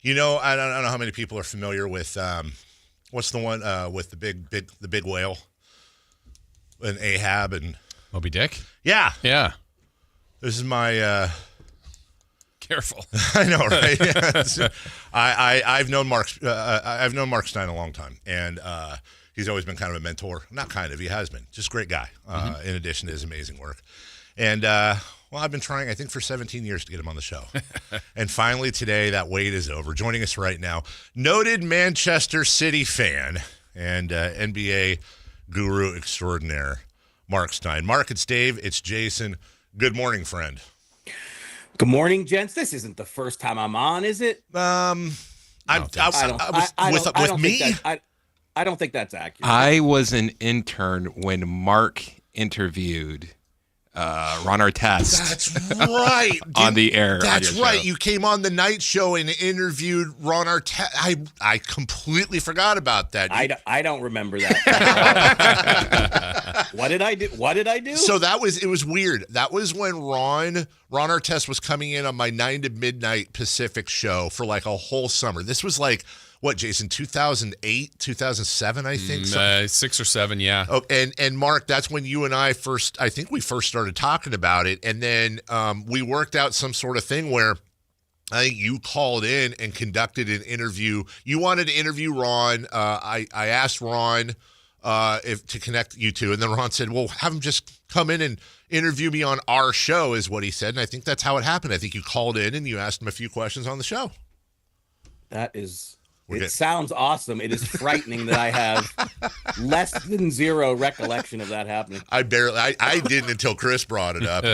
I don't know how many people are familiar with what's the one with the big whale and Ahab and Moby Dick? Yeah. Yeah. This is my Careful. I know, right? Yeah. I've known Marc Stein a long time, and he's always been kind of a mentor. Not kind of, he has been. Just a great guy. In addition to his amazing work, and I've been trying, I think, for 17 years to get him on the show, and finally today that wait is over. Joining us right now, noted Manchester City fan and NBA guru extraordinaire, Marc Stein. Marc, it's Dave. It's Jason. Good morning, friend. Good morning, gents. This isn't the first time I'm on, is it? I don't think that's accurate. I was an intern when Mark interviewed Ron Artest. That's right. On the air. That's on your right. show. You came on the night show and interviewed Ron Artest. I completely forgot about that. I don't remember that. What did I do? So it was weird. That was when Ron Artest was coming in on my 9 to midnight Pacific show for like a whole summer. This was like, what, Jason, 2008, 2007, I think? 6 or 7, yeah. Oh, and Mark, that's when you and I first started talking about it. And then we worked out some sort of thing where I think you called in and conducted an interview. You wanted to interview Ron. I asked Ron if to connect you two. And then Ron said, well, have him just come in and interview me on our show, is what he said. And I think that's how it happened. I think you called in and you asked him a few questions on the show. It sounds awesome. It is frightening that I have less than zero recollection of that happening. I didn't until Chris brought it up.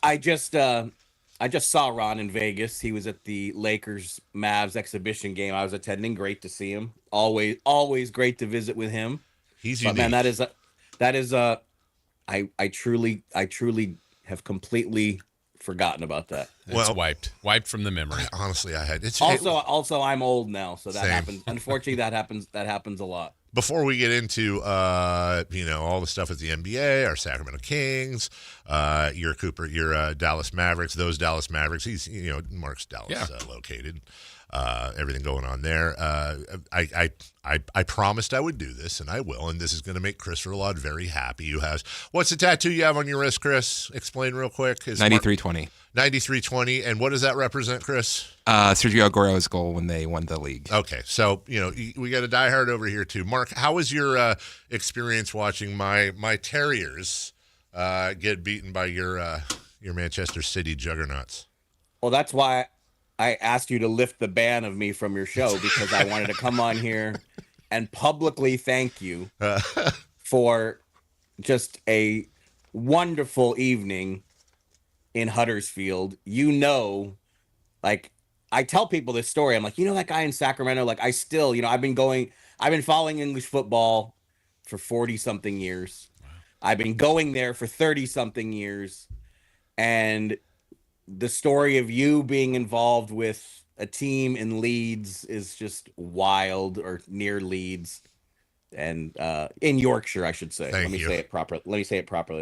I just saw Ron in Vegas. He was at the Lakers Mavs exhibition game. I was attending. Great to see him. Always great to visit with him. He's unique. Man, I truly have completely forgotten about that. It's wiped from the memory. Honestly, I had. Also, I'm old now, so that Same. happens. Unfortunately, that happens a lot. Before we get into all the stuff with the NBA, our Sacramento Kings, your Dallas Mavericks, those Dallas Mavericks. He's Marc's Dallas located. Everything going on there. I promised I would do this, and I will. And this is going to make Chris Verlaud very happy. What's the tattoo you have on your wrist, Chris? Explain real quick. 93-20. 93-20. And what does that represent, Chris? Sergio Aguero's goal when they won the league. Okay, so we got a diehard over here too. Mark, how was your experience watching my Terriers get beaten by your Manchester City juggernauts? Well, that's why I asked you to lift the ban of me from your show, because I wanted to come on here and publicly thank you for just a wonderful evening in Huddersfield. Like, I tell people this story. I'm like, that guy in Sacramento, like, I still, I've been following English football for 40 something years. Wow. I've been going there for 30 something years. And the story of you being involved with a team in Leeds is just wild, or near Leeds, and in Yorkshire, I should say. Let me say it properly.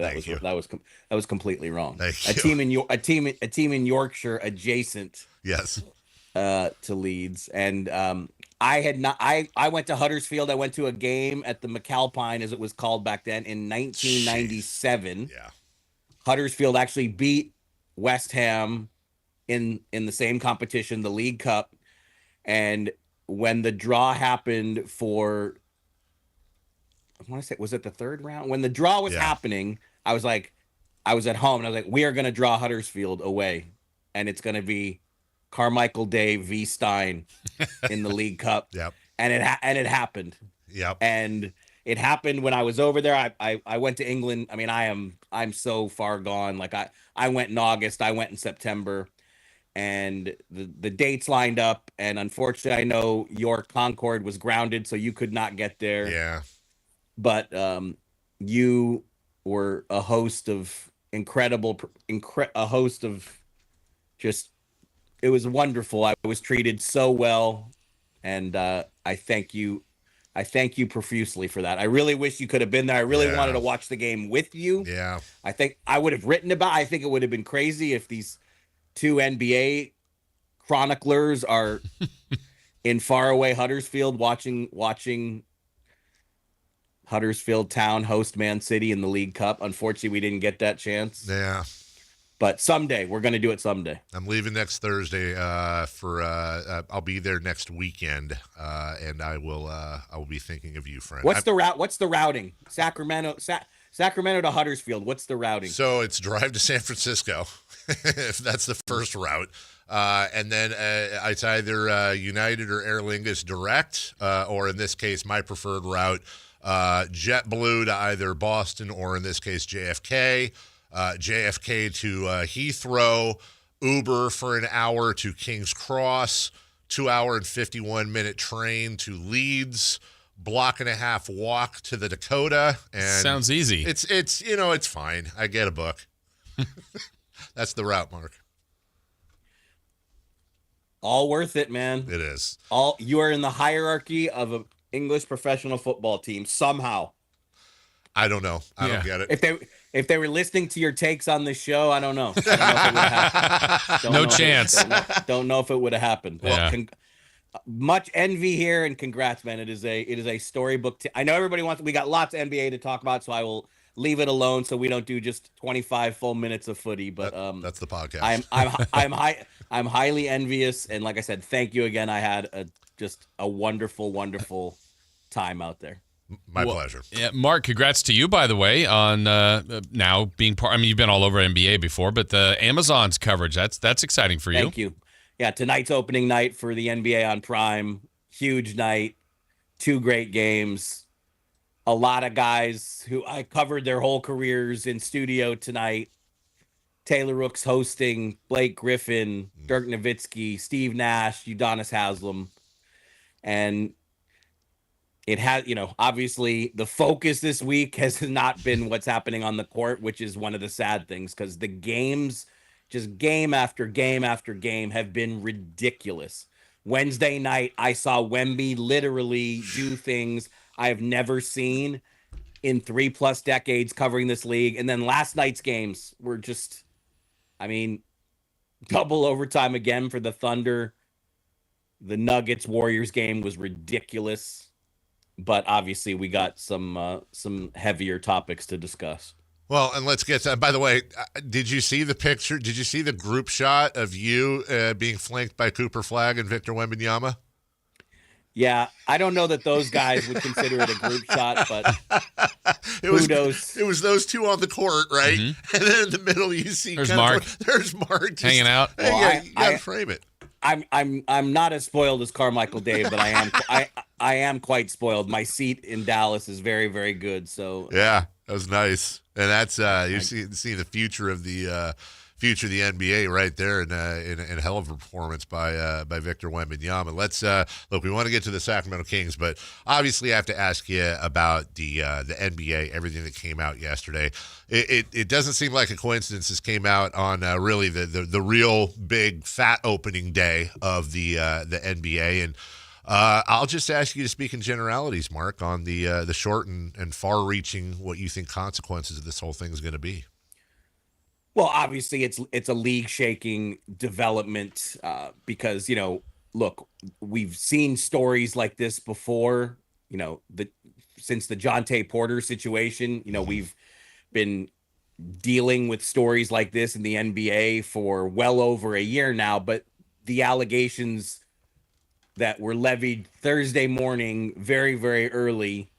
That was completely wrong. A team in Yorkshire adjacent. Yes. To Leeds, and I went to Huddersfield. I went to a game at the McAlpine, as it was called back then, in 1997. Jeez. Yeah. Huddersfield actually beat West Ham in the same competition, the League Cup. And when the draw happened for, I want to say, was it the third round? When the draw was happening, I was at home and I was like, we are going to draw Huddersfield away, and it's going to be Carmichael Day v. Stein in the League Cup. Yep. And it happened. Yep. And it happened when I was over there. I went to England. I mean, I'm so far gone. Like, I went in August, I went in September, and the dates lined up. And unfortunately, I know your Concorde was grounded, so you could not get there. Yeah. But you were a host of just, it was wonderful. I was treated so well, and I thank you. I thank you profusely for that. I really wish you could have been there. I really wanted to watch the game with you. Yeah. I think I would have written about it. I think it would have been crazy if these two NBA chroniclers are in faraway Huddersfield watching Huddersfield Town host Man City in the League Cup. Unfortunately, we didn't get that chance. Yeah. But someday, we're going to do it someday. I'm leaving next Thursday I'll be there next weekend, and I will be thinking of you, friend. What's the routing? Sacramento to Huddersfield. What's the routing? So it's drive to San Francisco, if that's the first route. And then it's either United or Aer Lingus direct, or in this case, my preferred route, JetBlue to either Boston or in this case, JFK. JFK to Heathrow, Uber for an hour to King's Cross, 2 hour and 51-minute train to Leeds, block and a half walk to the Dakota. And sounds easy. It's fine. I get a book. That's the route, Mark. All worth it, man. It is. You are in the hierarchy of an English professional football team somehow. I don't know. I don't get it. If they were listening to your takes on this show, I don't know. I don't know if it would have happened. No chance. Don't know if it would have happened. Yeah. Well, much envy here, and congrats, man. It is a storybook. I know everybody wants. We got lots of NBA to talk about, so I will leave it alone so we don't do just 25 full minutes of footy. But that's the podcast. I'm highly envious, and like I said, thank you again. I had just a wonderful time out there. My pleasure. Yeah, Mark, congrats to you, by the way, on now being part. I mean, you've been all over NBA before, but the Amazon's coverage, that's exciting for you. Thank you. Yeah, tonight's opening night for the NBA on Prime. Huge night. 2 great games. A lot of guys who I covered their whole careers in studio tonight. Taylor Rooks hosting, Blake Griffin, Dirk Nowitzki, Steve Nash, Udonis Haslem. And it has, obviously the focus this week has not been what's happening on the court, which is one of the sad things because the games, just game after game after game, have been ridiculous. Wednesday night, I saw Wemby literally do things I have never seen in 3+ decades covering this league. And then last night's games were just, double overtime again for the Thunder. The Nuggets Warriors game was ridiculous. But obviously, we got some heavier topics to discuss. Well, and let's get to, by the way, did you see the picture? Did you see the group shot of you being flanked by Cooper Flagg and Victor Wembanyama? Yeah, I don't know that those guys would consider it a group shot, but it was those two on the court, right? Mm-hmm. And then in the middle, you see there's Mark. There's Mark just hanging out. Well, you gotta frame it. I'm not as spoiled as Carmichael Dave, but I am quite spoiled. My seat in Dallas is very, very good. So yeah, that was nice, and that's you see the future of the NBA right there in a hell of a performance by Victor Wembanyama. Let's look. We want to get to the Sacramento Kings, but obviously I have to ask you about the NBA. Everything that came out yesterday. It doesn't seem like a coincidence. This came out on really the real big fat opening day of the NBA, and I'll just ask you to speak in generalities, Mark, on the short and far-reaching what you think consequences of this whole thing is going to be. Well, obviously, it's a league-shaking development because look, we've seen stories like this before. Since the Jonte Porter situation, we've been dealing with stories like this in the NBA for well over a year now. But the allegations that were levied Thursday morning, very, very early,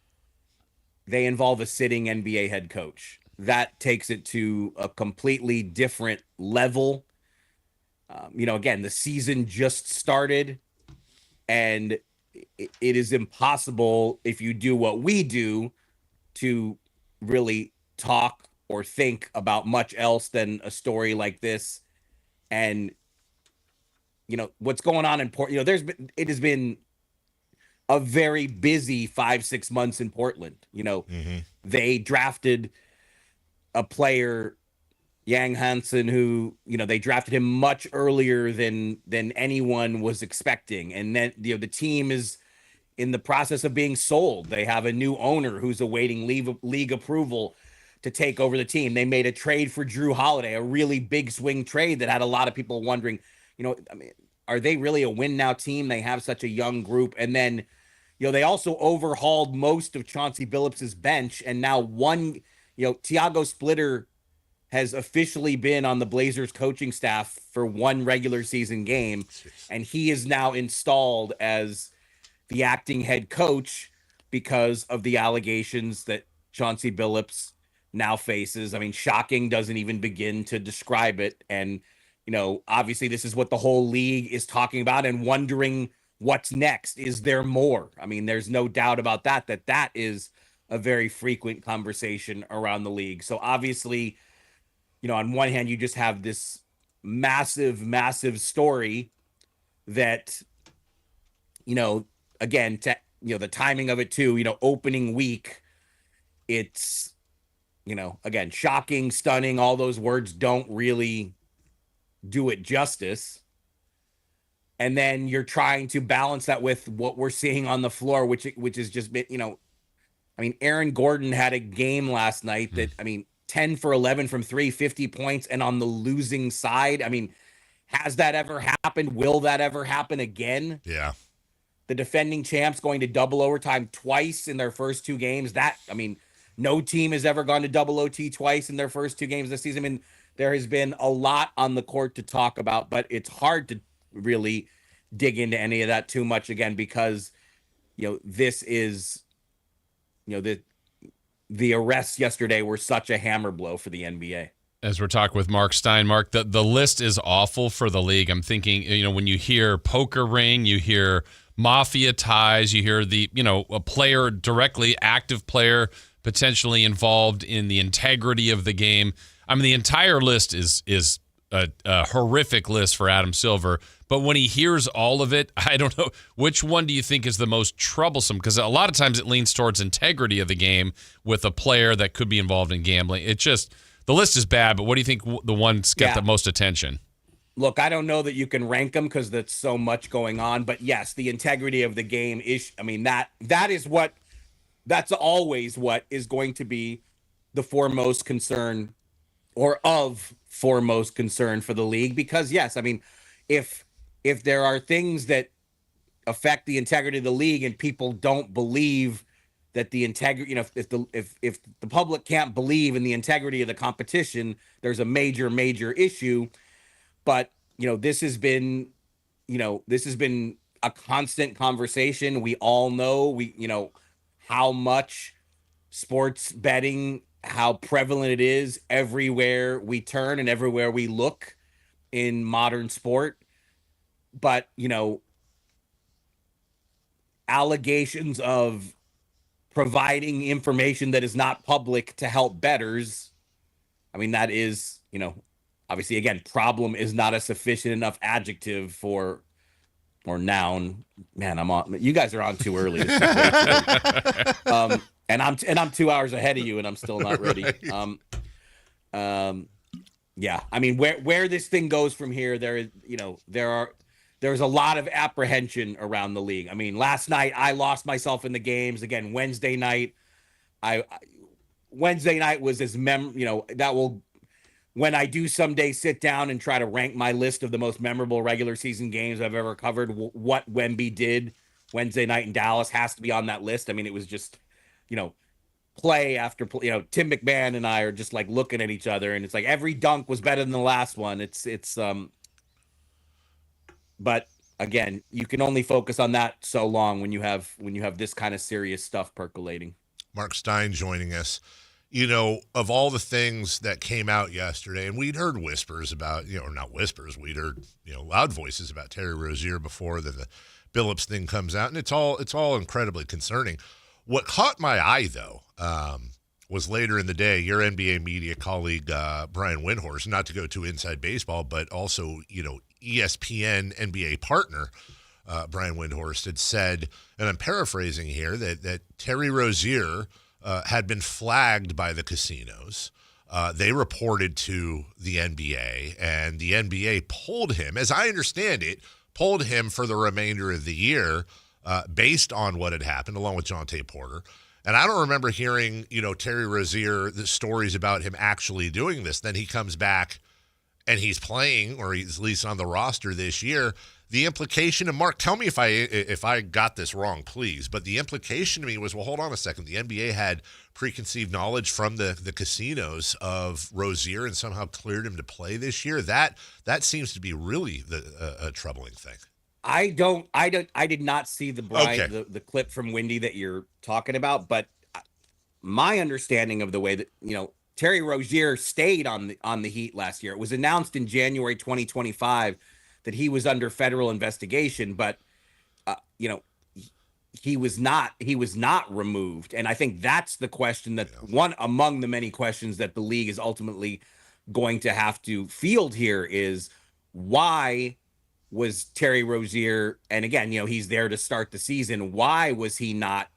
they involve a sitting NBA head coach. That takes it to a completely different level. Again, the season just started, and it is impossible if you do what we do to really talk or think about much else than a story like this. And, what's going on in Portland, it has been a very busy 5-6 months in Portland. They drafted a player, Yang Hansen, who, they drafted him much earlier than anyone was expecting. And then, the team is in the process of being sold. They have a new owner who's awaiting league approval to take over the team. They made a trade for Drew Holiday, a really big swing trade that had a lot of people wondering, are they really a win now team? They have such a young group. And then, they also overhauled most of Chauncey Billups's bench. And now Tiago Splitter has officially been on the Blazers coaching staff for one regular season game. And he is now installed as the acting head coach because of the allegations that Chauncey Billups now faces. I mean, shocking doesn't even begin to describe it. And, obviously this is what the whole league is talking about and wondering what's next. Is there more? I mean, there's no doubt about that is a very frequent conversation around the league. So obviously, on one hand, you just have this massive, massive story that, again, the timing of it too, opening week, it's, again, shocking, stunning, all those words don't really do it justice. And then you're trying to balance that with what we're seeing on the floor, which is just, Aaron Gordon had a game last night that, 10 for 11 from 3, 50 points, and on the losing side. I mean, has that ever happened? Will that ever happen again? Yeah. The defending champs going to double overtime twice in their first 2 games. No team has ever gone to double OT twice in their first 2 games this season. I mean, there has been a lot on the court to talk about, but it's hard to really dig into any of that too much again, because, this is, the arrests yesterday were such a hammer blow for the NBA. As we're talking with Marc Stein, Mark, the list is awful for the league. I'm thinking, when you hear poker ring, you hear mafia ties, you hear a player directly, active player potentially involved in the integrity of the game. I mean, the entire list is a horrific list for Adam Silver. But when he hears all of it, I don't know, which one do you think is the most troublesome? Because a lot of times it leans towards integrity of the game with a player that could be involved in gambling. It's just, the list is bad, but what do you think the ones get the most attention? Look, I don't know that you can rank them because there's so much going on. But yes, the integrity of the game is, that's always what is going to be the foremost concern, or of foremost concern for the league. Because yes, if there are things that affect the integrity of the league and people don't believe that the integrity, if the public can't believe in the integrity of the competition, there's a major, major issue. But, this has been a constant conversation. We all know, how much sports betting, how prevalent it is everywhere we turn and everywhere we look in modern sport. But, allegations of providing information that is not public to help bettors, that is, obviously, again, problem is not a sufficient enough adjective or noun. Man, you guys are on too early. And I'm 2 hours ahead of you, and I'm still not ready. Yeah, where this thing goes from here, there's a lot of apprehension around the league. Last night I lost myself in the games. Again, Wednesday night was when I do someday sit down and try to rank my list of the most memorable regular season games I've ever covered, what Wemby did Wednesday night in Dallas has to be on that list. It was just, play after play. Tim McMahon and I are just like looking at each other, and it's like every dunk was better than the last one. But again, you can only focus on that so long when you have this kind of serious stuff percolating. Marc Stein joining us. Of all the things that came out yesterday, and we'd heard whispers about, or not whispers, we'd heard, loud voices about Terry Rozier before the Billups thing comes out, and it's all incredibly concerning. What caught my eye, though, was later in the day, your NBA media colleague, Brian Windhorst, not to go too inside baseball, but also, ESPN NBA partner, Brian Windhorst, had said, and I'm paraphrasing here, that Terry Rozier had been flagged by the casinos. They reported to the NBA, and the NBA pulled him, as I understand it, for the remainder of the year based on what had happened, along with Jonte Porter. And I don't remember hearing, Terry Rozier, the stories about him actually doing this. Then he comes back and he's playing, or he's at least on the roster this year. the implication, and Mark, tell me if I got this wrong, please, but the implication to me was, well, hold on a second. The NBA had preconceived knowledge from the casinos of Rozier and somehow cleared him to play this year. That seems to be really a troubling thing. I did not see the the clip from Wendy that you're talking about, but my understanding of the way that, Terry Rozier stayed on the Heat last year. It was announced in January 2025 that he was under federal investigation, but he was not removed. And I think that's the question that one among the many questions that the league is ultimately going to have to field here is, why was Terry Rozier, and again, he's there to start the season, why was he not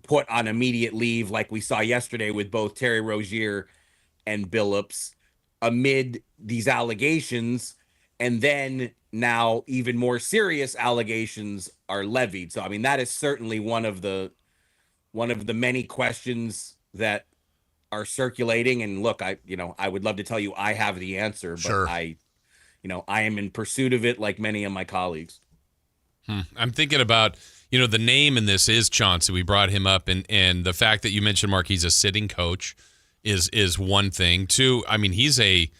put on immediate leave like we saw yesterday with both Terry Rozier and Billups amid these allegations? And then now even more serious allegations are levied. So, I mean, that is certainly one of the many questions that are circulating. And look, I would love to tell you I have the answer, but sure. I am in pursuit of it like many of my colleagues. I'm thinking about, the name in this is Chauncey. We brought him up, and the fact that you mentioned, Mark, he's a sitting coach is one thing. Two, I mean, he's a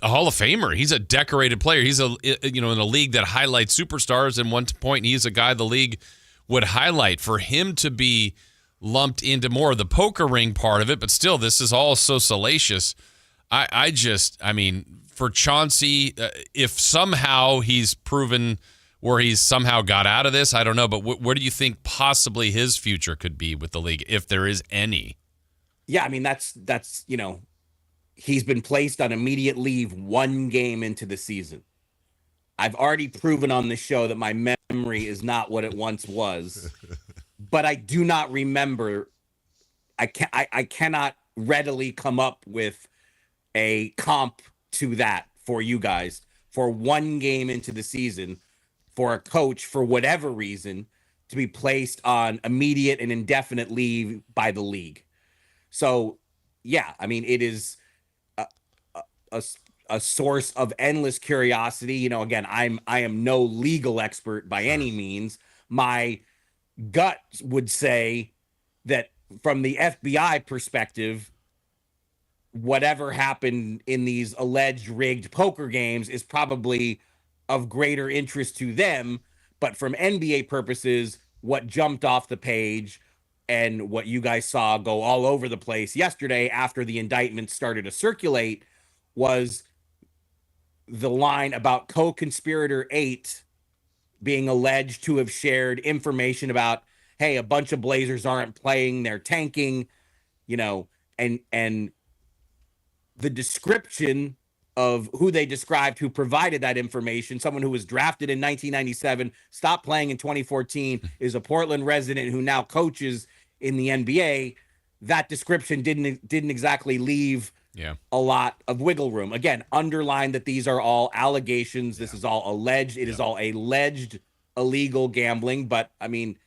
Hall of Famer. He's a decorated player. He's in a league that highlights superstars. And one point, he's a guy the league would highlight. For him to be lumped into more of the poker ring part of it, but still, this is all so salacious. I mean, for Chauncey, if somehow he's proven where he's somehow got out of this, I don't know. But where do you think possibly his future could be with the league, if there is any? Yeah, I mean, that's he's been placed on immediate leave one game into the season. I've already proven on this show that my memory is not what it once was, but I do not remember. I cannot readily come up with a comp to that for you guys for one game into the season for a coach, for whatever reason, to be placed on immediate and indefinite leave by the league. So, yeah, I mean, it is a source of endless curiosity. Again, I am no legal expert by any means. My gut would say that from the FBI perspective, whatever happened in these alleged rigged poker games is probably of greater interest to them. But from NBA purposes, what jumped off the page and what you guys saw go all over the place yesterday after the indictment started to circulate was the line about co-conspirator 8 being alleged to have shared information about, hey, a bunch of Blazers aren't playing, they're tanking, and the description of who they described who provided that information, someone who was drafted in 1997, stopped playing in 2014, is a Portland resident who now coaches in the NBA. That description didn't exactly leave a lot of wiggle room. Again, underline that these are all allegations. This is all alleged. It is all alleged illegal gambling. But I mean,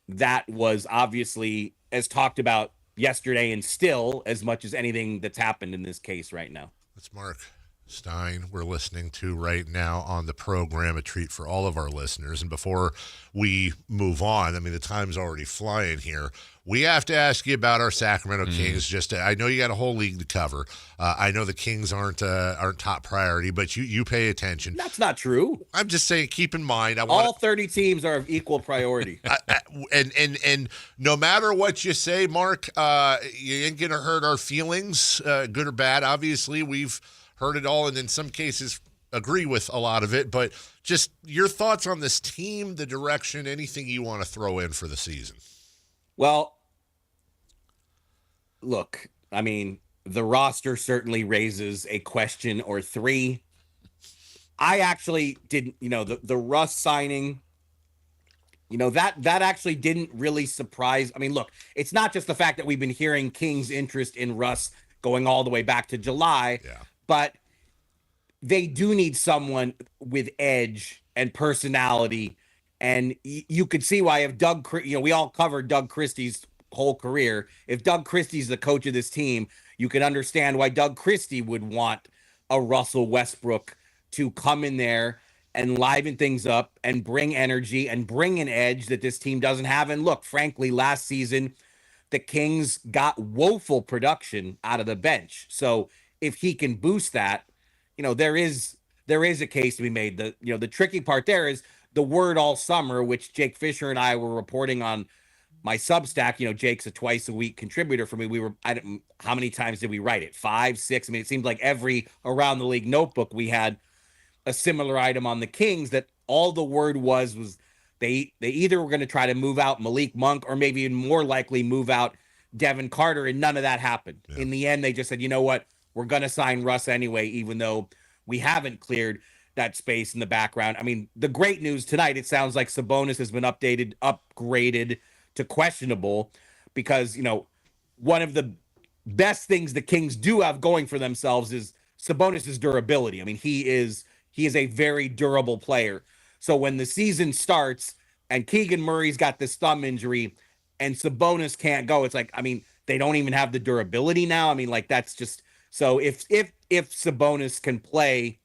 that was obviously, as talked about yesterday, and still as much as anything that's happened in this case right now. That's Marc Stein we're listening to right now on the program, a treat for all of our listeners. And before we move on, I mean, the time's already flying here. We have to ask you about our Sacramento Kings. I know you got a whole league to cover. I know the Kings aren't top priority, but you pay attention. That's not true. I'm just saying, keep in mind, all 30 teams are of equal priority. And no matter what you say, Mark, you ain't gonna hurt our feelings, good or bad. Obviously, we've heard it all, and in some cases agree with a lot of it. But just your thoughts on this team, the direction, anything you want to throw in for the season. Well, look, I mean, the roster certainly raises a question or three. I actually didn't, the Russ signing, that actually didn't really surprise. I mean, look, it's not just the fact that we've been hearing Kings' interest in Russ going all the way back to July, but they do need someone with edge and personality. And you could see why if we all covered Doug Christie's whole career. If Doug Christie's the coach of this team, you can understand why Doug Christie would want a Russell Westbrook to come in there and liven things up and bring energy and bring an edge that this team doesn't have. And look, frankly, last season, the Kings got woeful production out of the bench. So if he can boost that, there is a case to be made. The tricky part there is the word all summer, which Jake Fisher and I were reporting on my Substack. Jake's a twice a week contributor for me. How many times did we write it? 5, 6? I mean, it seemed like every Around the League notebook we had a similar item on the Kings that all the word was they either were going to try to move out Malik Monk or maybe even more likely move out Devin Carter, and none of that happened. Yeah. In the end, they just said, you know what? We're going to sign Russ anyway, even though we haven't cleared that space in the background. I mean, the great news tonight, it sounds like Sabonis has been upgraded to questionable because, one of the best things the Kings do have going for themselves is Sabonis' durability. I mean, he is a very durable player. So when the season starts and Keegan Murray's got this thumb injury and Sabonis can't go, it's like, I mean, they don't even have the durability now. I mean, like, that's just so if Sabonis can play,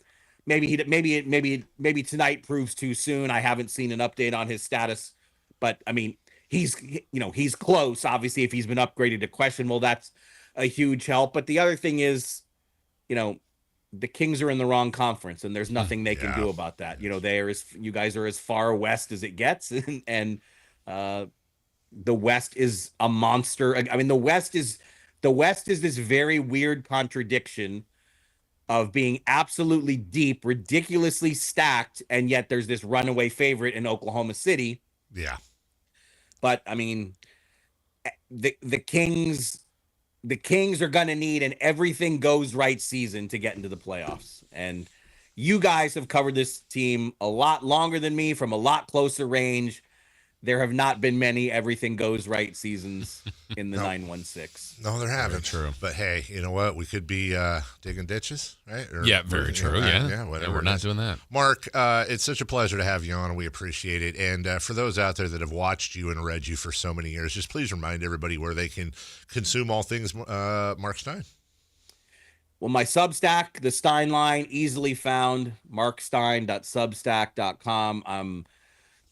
maybe tonight proves too soon. I haven't seen an update on his status, but I mean, he's close. Obviously, if he's been upgraded to questionable, that's a huge help. But the other thing is, the Kings are in the wrong conference, and there's nothing they can do about that. You guys are as far west as it gets, and the West is a monster. I mean, the West is this very weird contradiction of being absolutely deep, ridiculously stacked, and yet there's this runaway favorite in Oklahoma City. Yeah. But I mean, the Kings are going to need an everything goes right season to get into the playoffs. And you guys have covered this team a lot longer than me from a lot closer range. There have not been many everything goes right seasons in the 916. No, there haven't. Very true. But hey, you know what? We could be digging ditches, right? Very true. Yeah, whatever. We're not doing that. Mark, it's such a pleasure to have you on, and we appreciate it. And for those out there that have watched you and read you for so many years, just please remind everybody where they can consume all things Marc Stein. Well, my Substack, the Stein Line, easily found, markstein.substack.com. I'm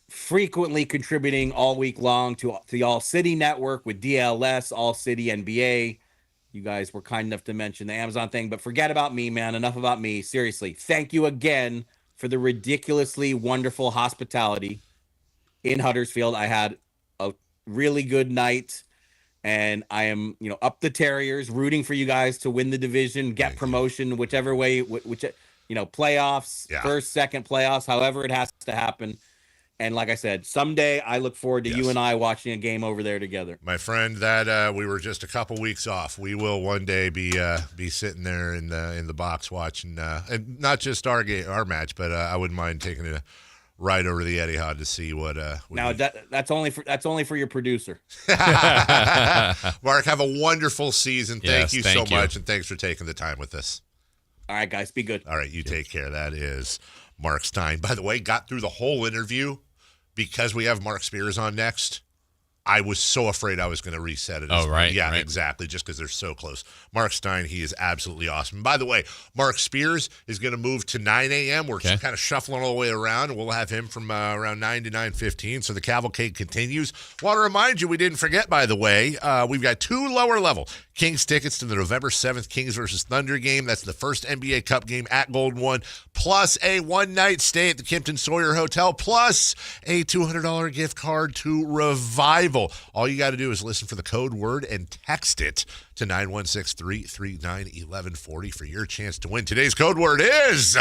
frequently contributing all week long to the All City Network with DLS, All City NBA. You guys were kind enough to mention the Amazon thing, but forget about me, man. Enough about me. Seriously, thank you again for the ridiculously wonderful hospitality in Huddersfield. I had a really good night, and I am, up the Terriers, rooting for you guys to win the division, get promotion, whichever way, playoffs, first, second playoffs, however it has to happen. And like I said, someday I look forward to you and I watching a game over there together. My friend, that we were just a couple weeks off. We will one day be sitting there in the box watching, and not just our match, but I wouldn't mind taking a ride over the Etihad to see what. Now that's only for your producer. Mark, have a wonderful season. Thank you so much, and thanks for taking the time with us. All right, guys, be good. All right, you take care. That is Marc Stein. By the way, got through the whole interview because we have Mark Spears on next. I was so afraid I was going to reset it. Right. Yeah, right. Exactly, just because they're so close. Marc Stein, he is absolutely awesome. By the way, Mark Spears is going to move to 9 a.m. We're kind of shuffling all the way around. We'll have him from around 9 to 9:15, so the cavalcade continues. Want to remind you, we didn't forget, by the way, we've got 2 lower-level Kings tickets to the November 7th Kings versus Thunder game. That's the first NBA Cup game at Golden One, plus a one-night stay at the Kimpton Sawyer Hotel, plus a $200 gift card to Revival. All you got to do is listen for the code word and text it to 916-339-1140 for your chance to win. Today's code word is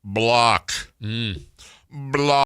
block. Block.